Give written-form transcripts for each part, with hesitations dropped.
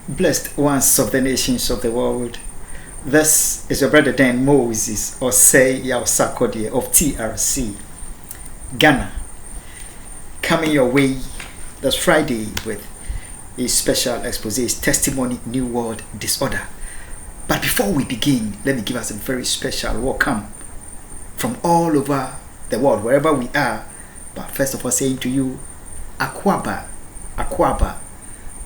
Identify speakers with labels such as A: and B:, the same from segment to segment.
A: Blessed ones of the nations of the world. This is your brother Dan Moses, or say Yaosakode of TRC, Ghana, coming your way this Friday with a special expose, Testimony, New World Disorder. But before we begin, let me give us a very special welcome from all over the world, wherever we are. But first of all, saying to you, Akwaba,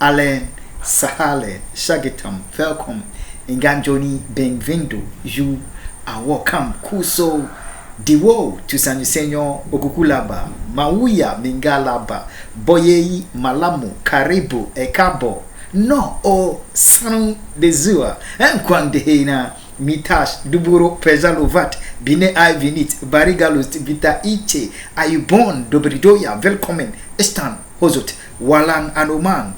A: Allen, Sahale, Shagitam, welcome, Nganjoni, Benvindo, you are welcome. Kuso, Diwo, Tusanyisenyo, Ogukulaba, Mauya, Mingalaba, Boyei, Malamu, Karibu, Ekabo, no, o Sanu de Zua, Nkwandehena, Mitash, Duburo, Pezalovat, Bine Ivinit, Barigalus, Vita Iche, Ayubon, Dobridoya, welcome, Estan, Hozut, Walan Anoman,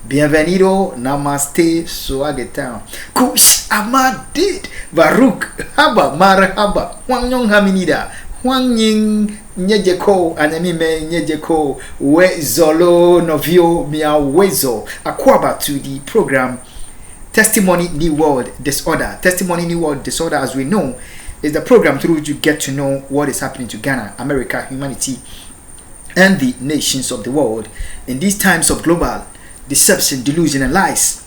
A: bienvenido, namaste, swagetown. Kush Amadid, Baruch, Haba, Marhaba, Wanyong Haminida, Wanying, Nyejeko, Ananime, Nyejeko, Wezolo, Novio, Mia Wezo, Akwaba to the program Testimony, New World Disorder. Testimony, New World Disorder, as we know, is the program through which you get to know what is happening to Ghana, America, humanity, and the nations of the world in these times of global deception, delusion, and lies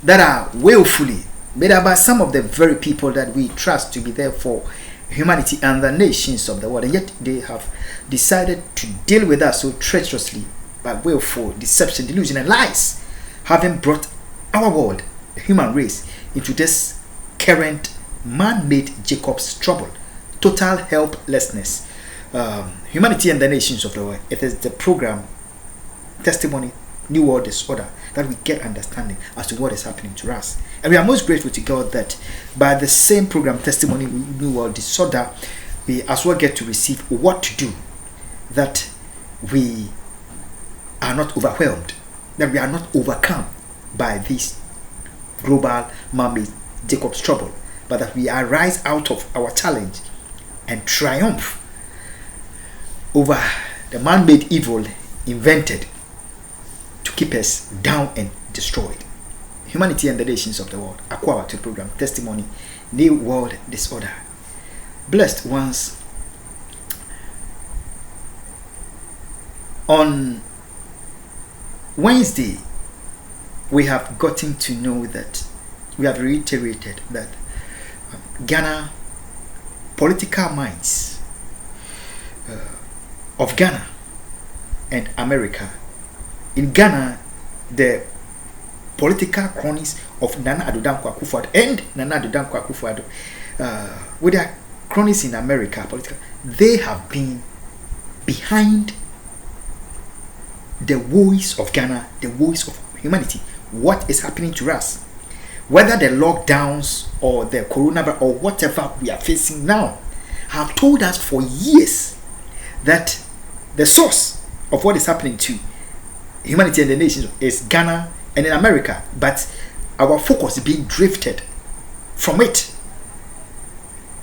A: that are willfully made up by some of the very people that we trust to be there for humanity and the nations of the world, and yet they have decided to deal with us so treacherously by willful deception, delusion, and lies, having brought our world, the human race, into this current man-made Jacob's trouble, total helplessness. Humanity and the nations of the world. It is the program Testimony, New World Disorder that we get understanding as to what is happening to us. And we are most grateful to God that by the same program Testimony, New World Disorder, we as well get to receive what to do, that we are not overwhelmed, that we are not overcome by this global man-made Jacob's trouble, but that we arise out of our challenge and triumph over the man-made evil invented to keep us down and destroyed. Humanity and the nations of the world. Akwawa to the program Testimony, New World Disorder. Blessed ones, on Wednesday we have gotten to know that we have reiterated that Ghana political minds of Ghana and America. In Ghana, the political cronies of Nana Addo Akufo and Nana Addo Akufo, with their cronies in America, they have been behind the woes of Ghana, the woes of humanity. What is happening to us? Whether the lockdowns or the coronavirus or whatever we are facing now, have told us for years that the source of what is happening to humanity and the nations is Ghana and in America, but our focus is being drifted from it.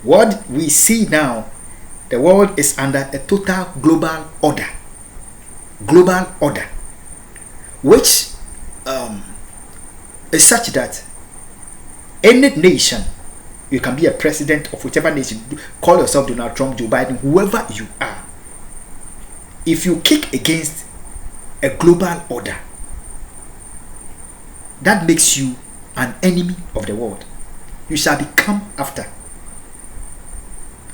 A: What we see now, the world is under a total global order, which is such that any nation, you can be a president of whichever nation, call yourself Donald Trump, Joe Biden, whoever you are. If you kick against a global order, that makes you an enemy of the world. You shall become after.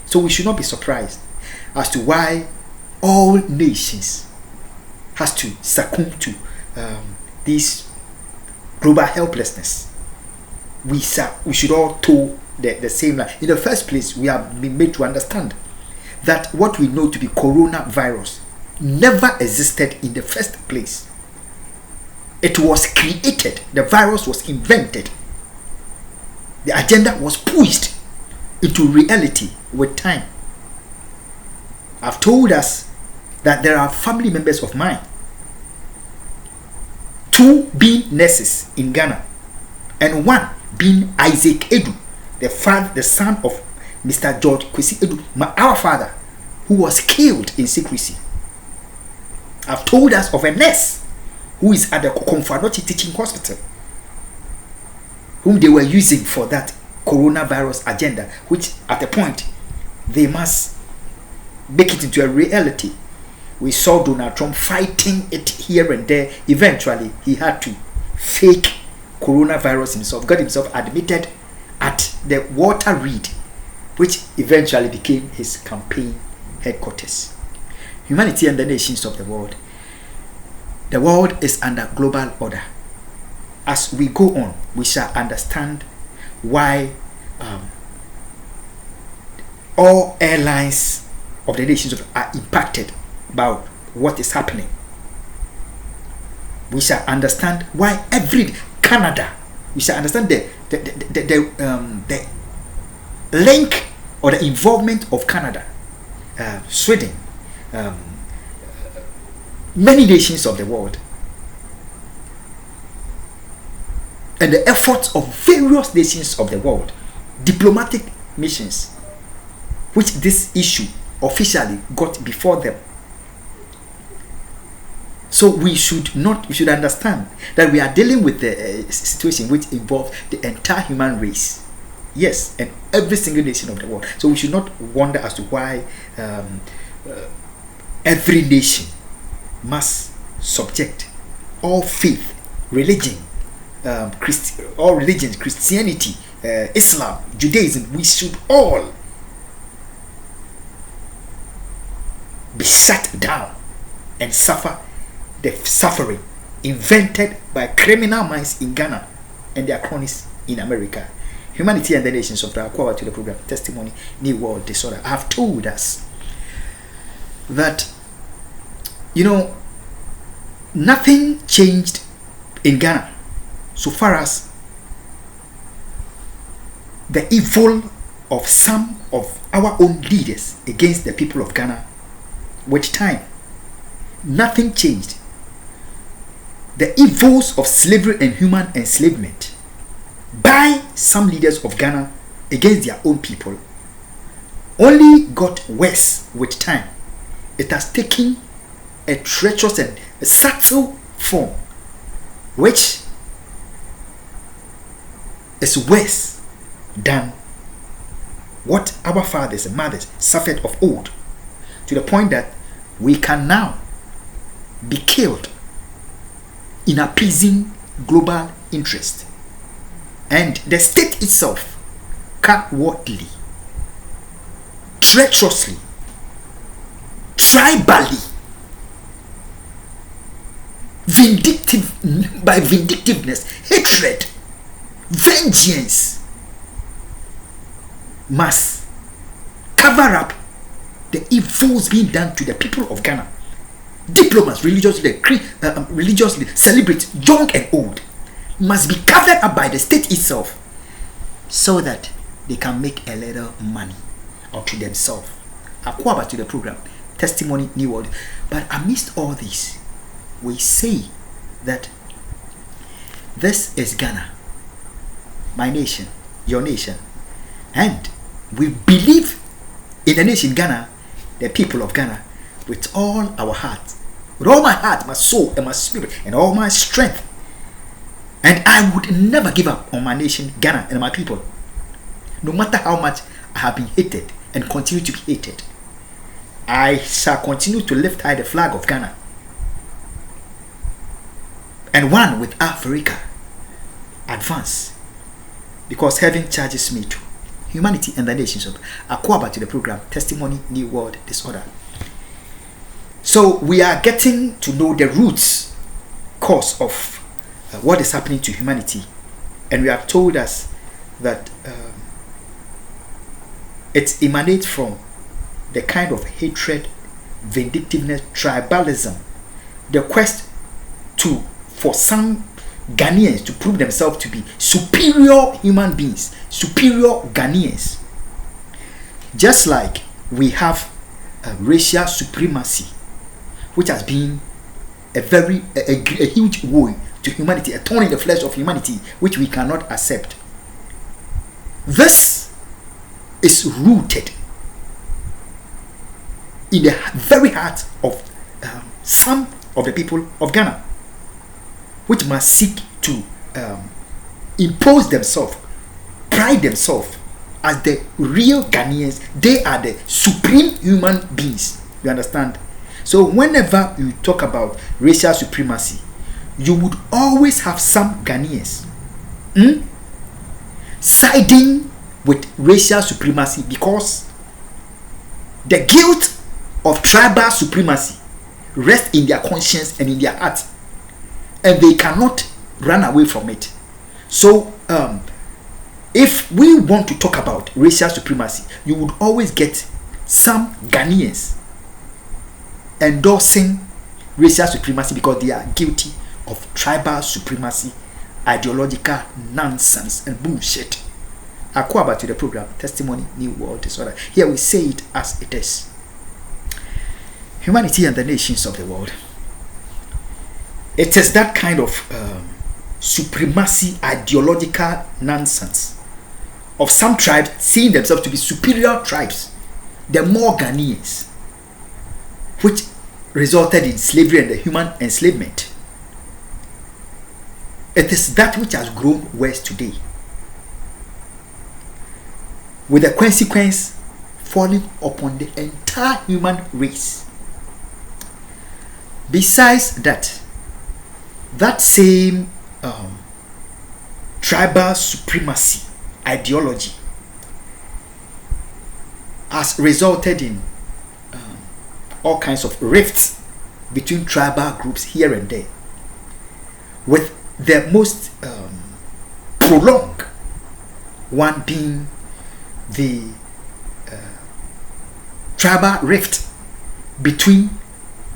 A: So we should not be surprised as to why all nations has to succumb to this global helplessness. We should all toe the same line. In the first place, we have been made to understand that what we know to be coronavirus never existed in the first place. It was created. The virus was invented. The agenda was pushed into reality with time. I've told us that there are family members of mine, 2 being nurses in Ghana, and 1 being Isaac Edu, the son of Mr. George Kwesi Edu, our father, who was killed in secrecy. I've told us of a nurse who is at the Confanochi Teaching Hospital, whom they were using for that coronavirus agenda, which at a point they must make it into a reality. We saw Donald Trump fighting it here and there. Eventually, he had to fake coronavirus himself, got himself admitted at the Walter Reed, which eventually became his campaign headquarters. Humanity and the nations of the world. The world is under global order. As we go on, we shall understand why all airlines of the nations are impacted by what is happening. We shall understand why every Canada. We shall understand the link or the involvement of Canada, Sweden, many nations of the world, and the efforts of various nations of the world, diplomatic missions, which this issue officially got before them. So we should understand that we are dealing with a situation which involves the entire human race. Yes, and every single nation of the world. So we should not wonder as to why every nation must subject all faith, religion, all religions, Christianity, Islam, Judaism. We should all be shut down and suffer the suffering invented by criminal minds in Ghana and their cronies in America. Humanity and the nations of the Akufo to the program Testimony New World Disorder have told us that, nothing changed in Ghana so far as the evil of some of our own leaders against the people of Ghana. With time, nothing changed. The evils of slavery and human enslavement by some leaders of Ghana against their own people only got worse with time. It has taken a treacherous and a subtle form, which is worse than what our fathers and mothers suffered of old, to the point that we can now be killed in appeasing global interest. And the state itself, cowardly, treacherously, tribally, by vindictiveness, hatred, vengeance, must cover up the evils being done to the people of Ghana. Diplomats, religiously, celebrities, young and old, must be covered up by the state itself so that they can make a little money unto themselves. Akufo to the program Testimony New World. But amidst all this, we say that this is Ghana, my nation, your nation, and we believe in the nation Ghana, the people of Ghana, with all our heart, with all my heart, my soul, and my spirit, and all my strength. And I would never give up on my nation Ghana and my people, no matter how much I have been hated and continue to be hated. I shall continue to lift high the flag of Ghana, and one with Africa advance, because heaven charges me to humanity and the nations of Akufo to the program Testimony New World Disorder. So we are getting to know the roots cause of what is happening to humanity, and we have told us that it emanates from the kind of hatred, vindictiveness, tribalism, the quest for some Ghanaians to prove themselves to be superior human beings, superior Ghanaians. Just like we have racial supremacy, which has been a huge woe to humanity, a thorn in the flesh of humanity, which we cannot accept. This is rooted in the very heart of some of the people of Ghana. which must seek to impose themselves, pride themselves as the real Ghanaians. They are the supreme human beings. You understand? So whenever you talk about racial supremacy, you would always have some Ghanaians siding with racial supremacy, because the guilt of tribal supremacy rests in their conscience and in their heart, and they cannot run away from it. So if we want to talk about racial supremacy, you would always get some Ghanaians endorsing racial supremacy because they are guilty of tribal supremacy, ideological nonsense and bullshit. I call back to the program Testimony New World Disorder. Here we say it as it is. Humanity and the nations of the world. It is that kind of supremacy, ideological nonsense of some tribes seeing themselves to be superior tribes, the more Ghanaians, which resulted in slavery and the human enslavement. It is that which has grown worse today, with the consequence falling upon the entire human race. Besides that, that same tribal supremacy ideology has resulted in all kinds of rifts between tribal groups here and there, with the most prolonged one being the tribal rift between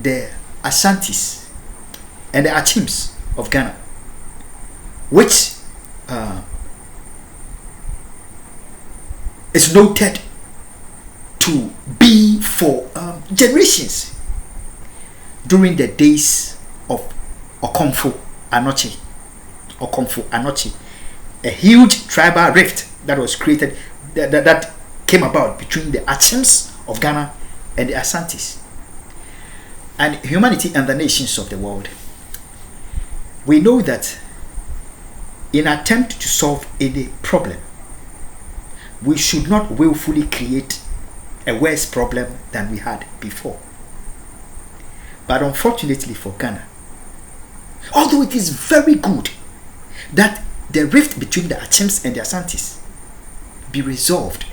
A: the Ashantis and the Achims of Ghana, which is noted to be for generations during the days of Akufo Anochi, a huge tribal rift that was created, that came about between the Achims of Ghana and the Ashantis. And humanity and the nations of the world, we know that in attempt to solve any problem, we should not willfully create a worse problem than we had before. But unfortunately for Ghana, although it is very good that the rift between the Achims and the Ashantis be resolved,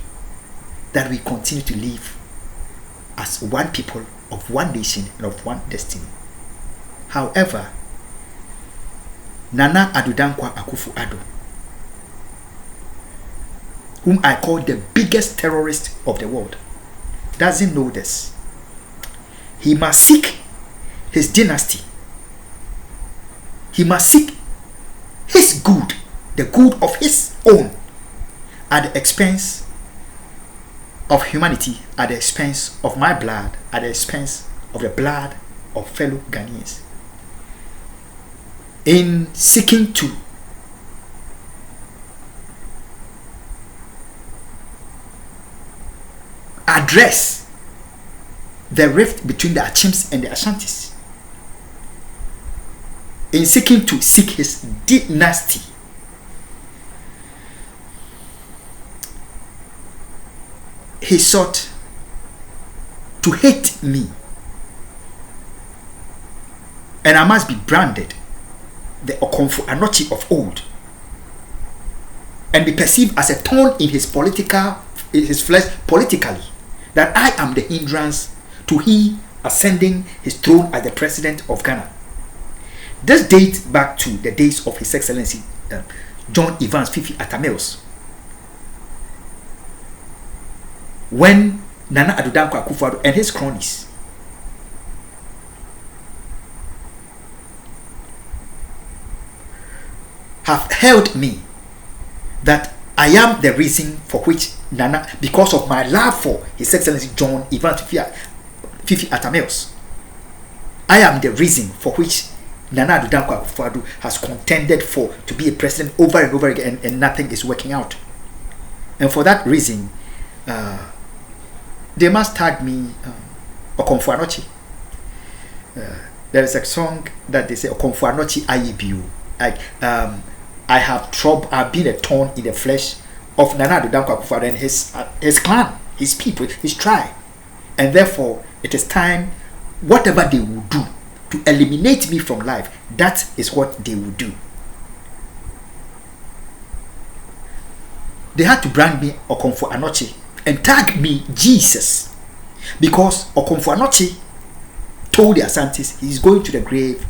A: that we continue to live as one people of one nation and of one destiny. However, Nana Addo Akufo Addo, whom I call the biggest terrorist of the world, doesn't know this. He must seek his dynasty. He must seek his good, the good of his own, at the expense of humanity, at the expense of my blood, at the expense of the blood of fellow Ghanaians. In seeking to address the rift between the Achims and the Ashantis, in seeking to seek his dynasty, he sought to hate me, and I must be branded the Akufo Anochi of old, and be perceived as a thorn in his flesh politically, that I am the hindrance to he ascending his throne as the president of Ghana. This dates back to the days of His Excellency John Evans Fifi Atamils, when Nana Addo Akufo Addo and his cronies have held me that I am the reason for which Nana, because of my love for His Excellency John Evans Fifi Atamils, I am the reason for which Nana Addo Akufo Addo has contended for to be a president over and over again, and nothing is working out. And for that reason, they must tag me Akufo Anochi. There is a song that they say Akufo Anochi Ayibiu. Like I have trouble, I've been a thorn in the flesh of Nana Addo Dankwa Akufo-Addo and his clan, his people, his tribe. And therefore it is time, whatever they will do to eliminate me from life, that is what they will do. They had to brand me Akufo Anochi and tag me Jesus, because Akufo Anochi told the Asantes he's going to the grave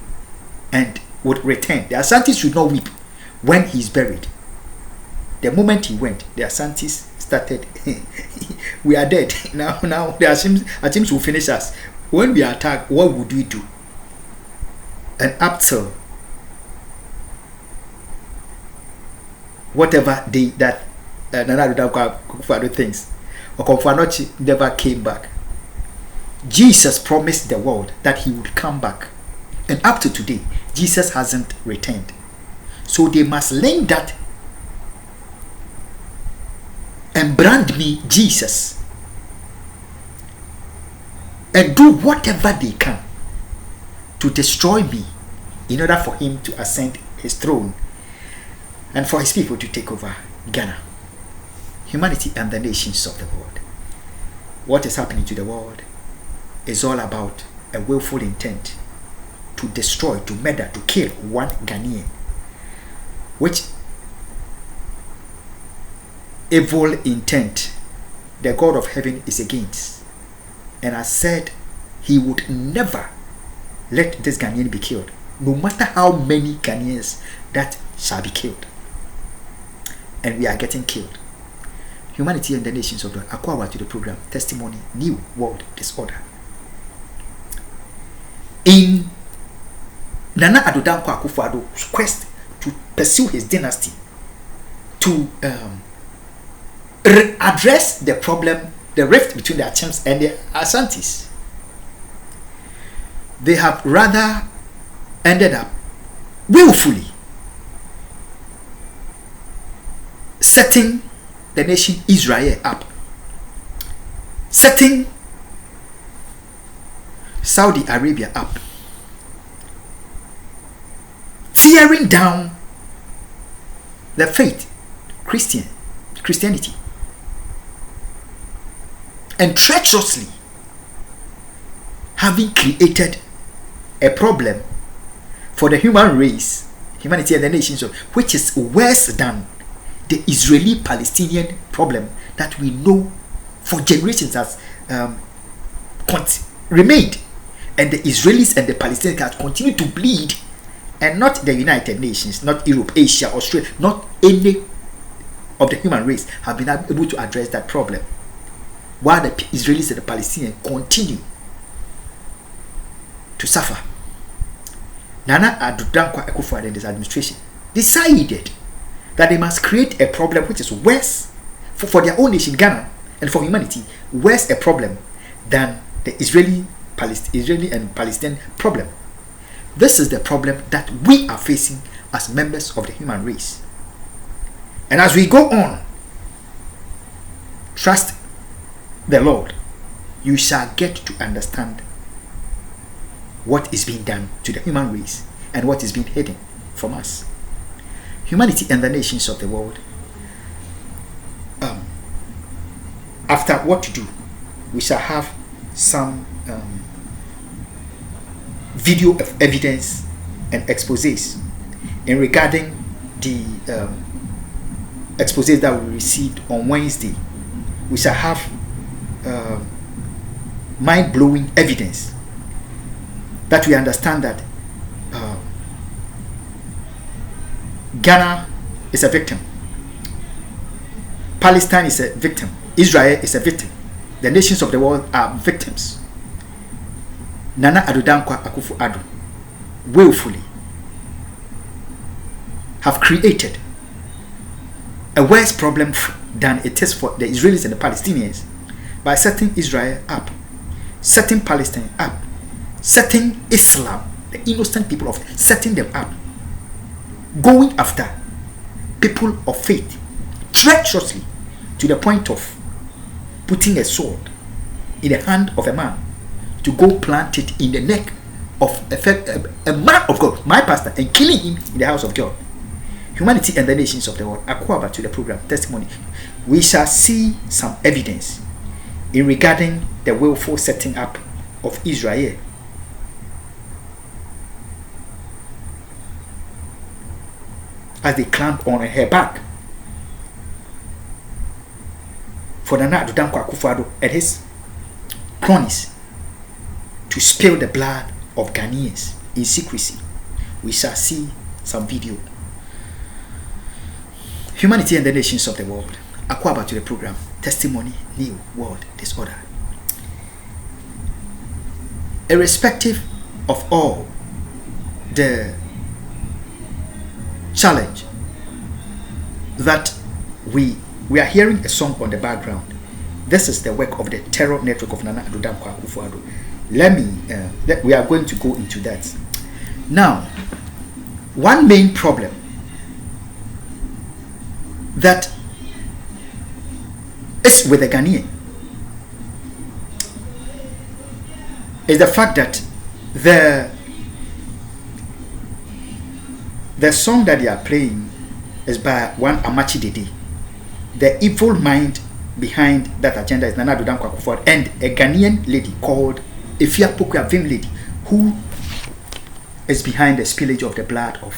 A: and would return. The Asantes should not weep when he's buried. The moment he went, the Asantes started, we are dead. Now the Ashims will finish us. When we are attacked, what would we do? And up till whatever day that Nana Addo Dankwa Akufo-Addo things, Akufo Anochi never came back. Jesus promised the world that he would come back, and up to today Jesus hasn't returned. So they must link that and brand me Jesus and do whatever they can to destroy me in order for him to ascend his throne and for his people to take over Ghana, humanity, and the nations of the world. What is happening to the world is all about a willful intent to destroy, to murder, to kill one Ghanaian, which evil intent the God of heaven is against, and has said he would never let this Ghanaian be killed, no matter how many Ghanaians that shall be killed. And we are getting killed. Humanity and the nations of the world. Akwawa to the program Testimony, New World Disorder. In Nana Addo Dankwa Akufo-Addo's quest to pursue his dynasty, to address the problem, the rift between the Achems and the Asantes, they have rather ended up willfully setting the nation Israel up, setting Saudi Arabia up, tearing down the faith, Christianity, and treacherously having created a problem for the human race, humanity, and the nations, which is worse than the Israeli-Palestinian problem that we know for generations has remained, and the Israelis and the Palestinians have continued to bleed, and not the United Nations, not Europe, Asia, Australia, not any of the human race have been able to address that problem, while the Israelis and the Palestinians continue to suffer. Nana Addo Dankwa Akufo-Addo and his administration decided that they must create a problem which is worse for their own nation, Ghana, and for humanity, worse a problem than the Israeli and Palestinian problem. This is the problem that we are facing as members of the human race. And as we go on, trust the Lord, you shall get to understand what is being done to the human race and what is being hidden from us. Humanity and the nations of the world, after what to do, we shall have some video of evidence and exposés in regarding the exposés that we received on Wednesday. We shall have mind-blowing evidence that we understand that Ghana is a victim, Palestine is a victim, Israel is a victim, the nations of the world are victims. Nana Addo Dankwa Akufo-Addo willfully have created a worse problem than it is for the Israelis and the Palestinians by setting Israel up, setting Palestine up, setting Islam, the innocent people of setting them up, going after people of faith treacherously to the point of putting a sword in the hand of a man to go plant it in the neck of a man of God, my pastor, and killing him in the house of God. Humanity and the nations of the world. Akwaba to the program testimony. We shall see some evidence in regarding the willful setting up of Israel. As they climbed on her back for the Nana Addo Akufo and his cronies to spill the blood of Ghanaians in secrecy. We shall see some video. Humanity and the nations of the world. Akwaba to the program. Testimony, New World Disorder. Irrespective of all the challenge that we are hearing a song on the background. This is the work of the terror network of Nana Addo Akufo. We are going to go into that. Now, one main problem that is with the Ghanaian is the fact that the song that they are playing is by one Amachi Dede. The evil mind behind that agenda is Nana Addo Akufo and a Ghanaian lady called Efia Pokua Vim lady, who is behind the spillage of the blood of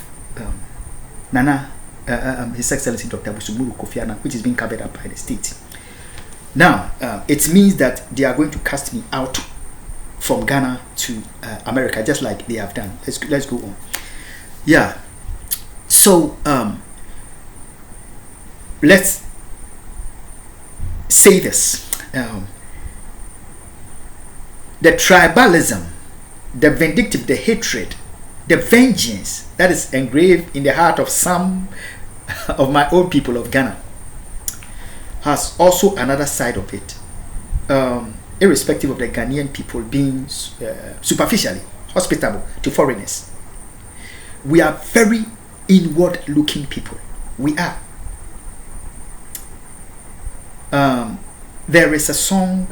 A: His Excellency Dr. Busumuru Kofi Annan, which is being covered up by the state. Now, it means that they are going to cast me out from Ghana to America, just like they have done. Let's go on. Yeah. So, let's say this. The tribalism, the vindictive, the hatred, the vengeance that is engraved in the heart of some of my own people of Ghana has also another side of it. Irrespective of the Ghanaian people being superficially hospitable to foreigners, we are very inward looking people. We are. There is a song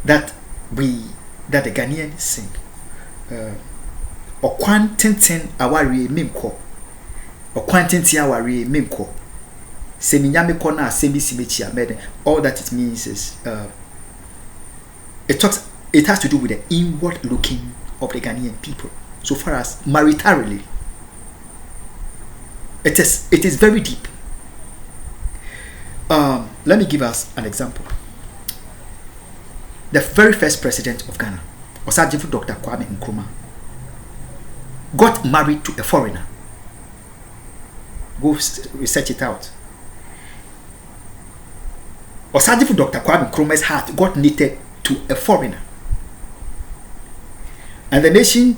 A: that the Ghanaians sing. Okwantintin awari mimko. Okwantintin awari mimko. Seminyame kona sembi simechi amede. All that it means is it has to do with the inward looking of the Ghanaian people. So far as maritarily, it is very deep. Let me give us an example. The very first president of Ghana, Osagyefo Dr. Kwame Nkrumah, got married to a foreigner. Go research it out. Osagyefo Dr. Kwame Nkrumah's heart got knitted to a foreigner. And the nation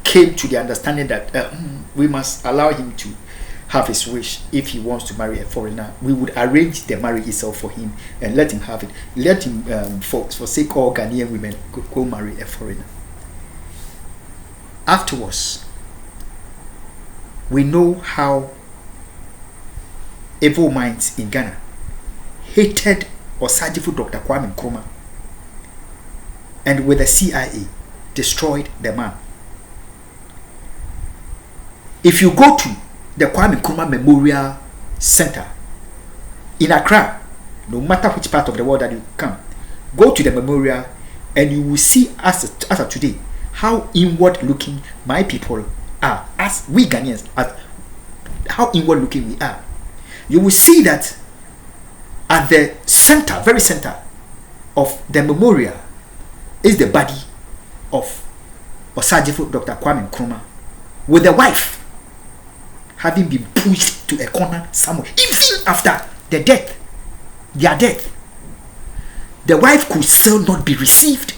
A: came to the understanding that we must allow him to have his wish. If he wants to marry a foreigner, we would arrange the marriage itself for him and let him have it. Let him, forsake all Ghanaian women, go marry a foreigner. Afterwards, we know how evil minds in Ghana hated Osagyefo Dr. Kwame Nkrumah, and with the CIA destroyed the man. If you go to the Kwame Nkrumah Memorial Center in Accra, no matter which part of the world that you come, go to the memorial and you will see as of today how inward looking my people are, as we Ghanaians, as how inward looking we are. You will see that at the center, very center of the memorial is the body of Osagyefo Dr. Kwame Nkrumah with the wife having been pushed to a corner somewhere. Even after their death, the wife could still not be received.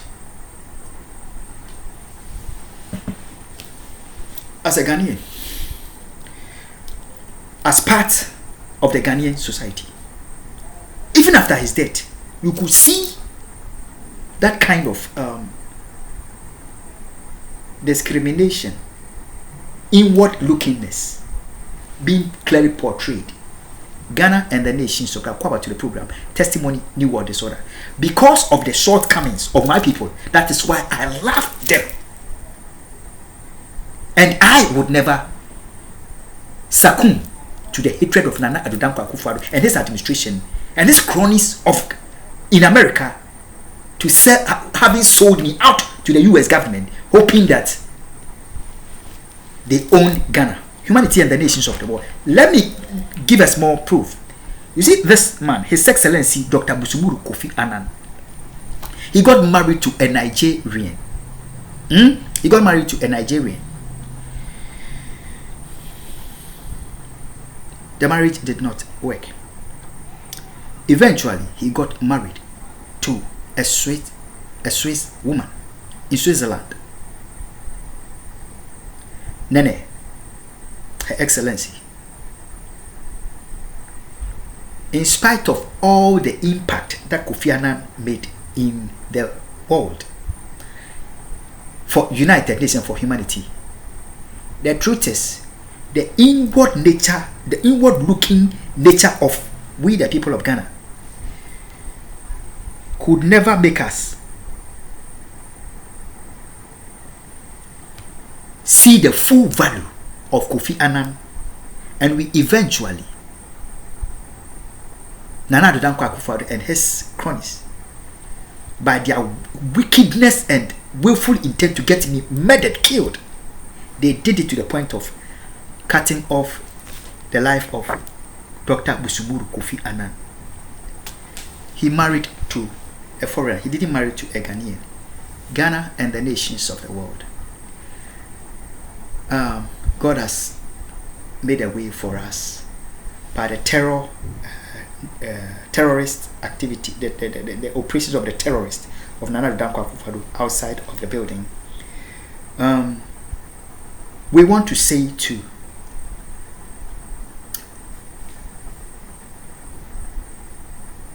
A: As a Ghanaian, as part of the Ghanaian society, even after his death, you could see that kind of discrimination, inward lookingness being clearly portrayed Ghana and the nations of Ghana to the program. Testimony, New World Disorder. Because of the shortcomings of my people, that is why I love them. And I would never succumb to the hatred of Nana Addo Akufo and his administration and his cronies in America to having sold me out to the US government, hoping that they own Ghana, humanity and the nations of the world. Let me give us more proof. You see, this man, His Excellency Dr. Busumuru Kofi Annan, he got married to a Nigerian. He got married to a Nigerian. The marriage did not work. Eventually, he got married to a Swiss woman in Switzerland. Nene, Her Excellency, in spite of all the impact that Kofi Annan made in the world for United Nations for humanity, the truth is, the inward nature, the inward looking nature of we the people of Ghana could never make us see the full value of Kofi Annan, and we eventually, Nana Addo Akufo and his cronies, by their wickedness and willful intent to get me murdered, killed, they did it to the point of cutting off the life of Dr. Busumuru Kofi Annan. He married to a foreigner. He didn't marry to a Ghanaian. Ghana and the nations of the world. God has made a way for us by the terrorist activity, the operations of the terrorists of Nana Addo Akufo outside of the building. We want to say to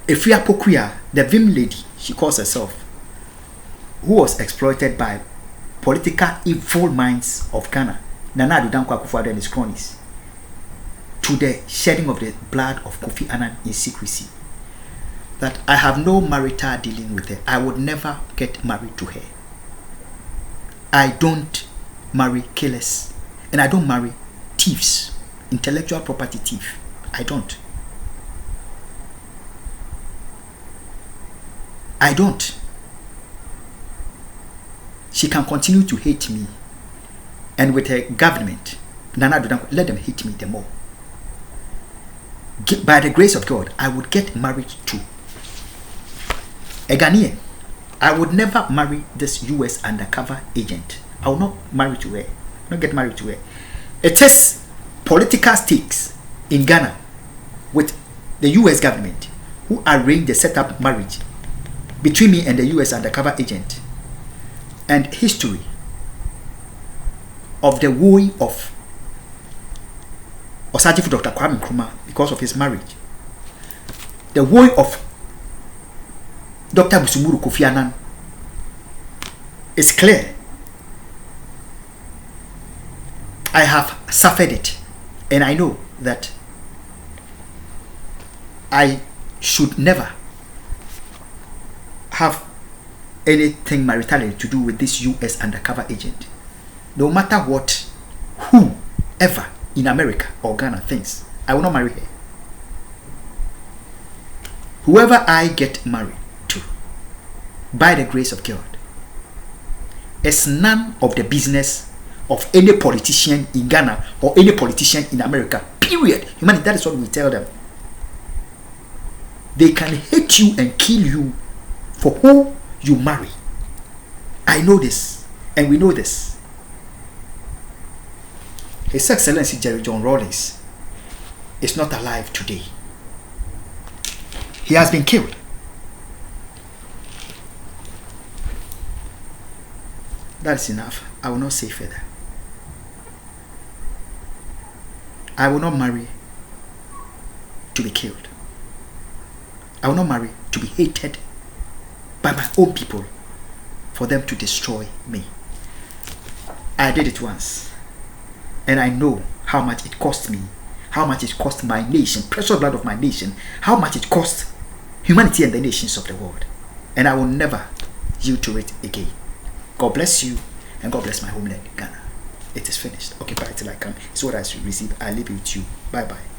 A: Efria Pokuya, the Vim lady, she calls herself, who was exploited by political evil minds of Ghana, Nana Addo Akufo and his cronies, to the shedding of the blood of Kofi Annan in secrecy. That I have no marital dealing with her. I would never get married to her. I don't marry killers, and I don't marry thieves, intellectual property thief. I don't. She can continue to hate me, and with her government, Nana Addo, let them hate me the more. By the grace of God, I would get married to a Ghanaian. I would never marry this US undercover agent. I will not marry to her. Not get married to her. It is political stakes in Ghana with the US government who arranged the setup marriage between me and the US undercover agent, and history of the wooing of Osagyefo Dr. Kwame Nkrumah because of his marriage, the wooing of Dr. Busumuru Kofi Annan is clear. I have suffered it, and I know that I should never have anything maritally to do with this US undercover agent. No matter what, whoever in America or Ghana thinks, I will not marry her. Whoever I get married to, by the grace of God, is none of the business of any politician in Ghana or any politician in America, period. Humanity, that is what we tell them. They can hate you and kill you for who you marry. I know this, and we know this. His Excellency Jerry John Rawlings is not alive today. He has been killed. That's enough. I will not say further. I will not marry to be killed. I will not marry to be hated by my own people for them to destroy me. I did it once, and I know how much it cost me. how much it cost my nation, precious blood of my nation, how much it cost humanity and the nations of the world. And I will never yield to it again. God bless you, and God bless my homeland, Ghana. It is finished. Occupy till I come. It's what I should receive. I leave it with you. Bye-bye.